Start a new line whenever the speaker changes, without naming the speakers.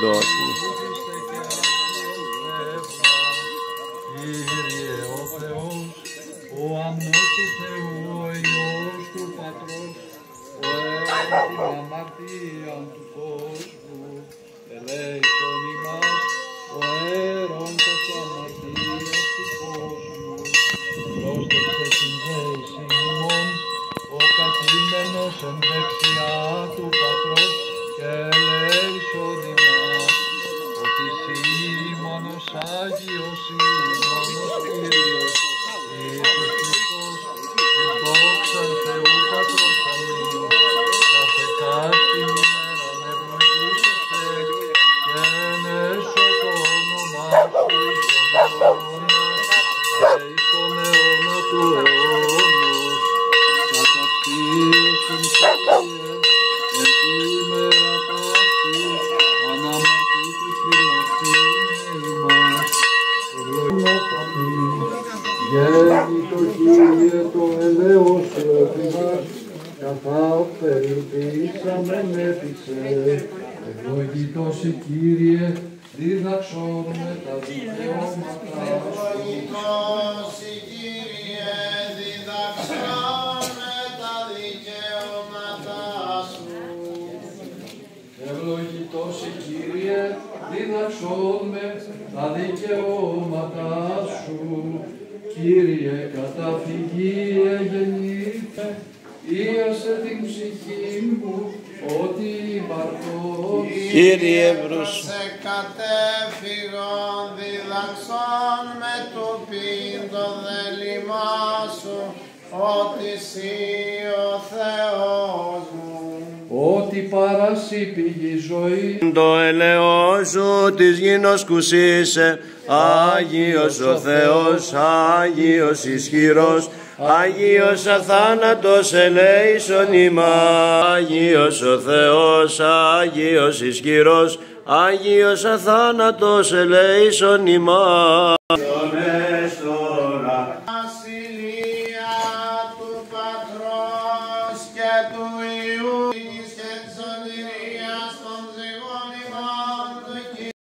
δώσουμε.
Κύριε ο Θεός, ο αμνός του Θεού, ο Υιός του Πατρός, ο αίρον την αμαρτίαν του κόσμου, ελέησον ημάς, ο αίρον τας αμαρτίας του κόσμου, πρόστεξε την δέηση ημών, ο καθήμενος εν δεξιά του Πατρός, και ελέησον ημάς, ότι εσύ μόνος Άγιος, μόνος Κύριος, Ιησούς Χριστός, εις δόξαν Θεού Πατρός αμήν, κάθε κάστην ημέραν ευλογήσεσθε, και ενέσω το όνομά σου εις τον αιώνα, και εις τον αιώνα του αιώνος, καταξίωσον Κύριε, εν τη ημέρα ταύτη, αναμαρτήτης φυλαχθήνε ημάς, ευλογίας αμήν. Γέννητο Κύριε το ελέος σου έφυγας, καθά ωφεληθήσαμεν έπεισε. Ευλογητός η Κύριε, δίδαξον με τα δικαιώματά σου.
Ευλογητός η Κύριε, δίδαξον με τα δικαιώματά σου.
Ευλογητός η Κύριε, δίδαξον με τα δικαιώματά σου. Κύριε, καταφυγή εγεννήθε, ίασε την ψυχή μου, ότι υπαρχώς.
Κύριε βρούς.
Σε κατέφυγον, διδαξόν με του πίν το δέλημά σου, ότι εσύ ο Θεός μου.
Ότι παρασύ πηγή ζωή,
Το ελαιό σου της γινός κουσίσε, Άγιος ο Θεός, Άγιος ισχυρός, Άγιος αθάνατος ελέησον ημάς. Άγιος ο Θεός, Άγιος ισχυρός, Άγιος αθάνατος ελέησον ημάς.
Βασιλεία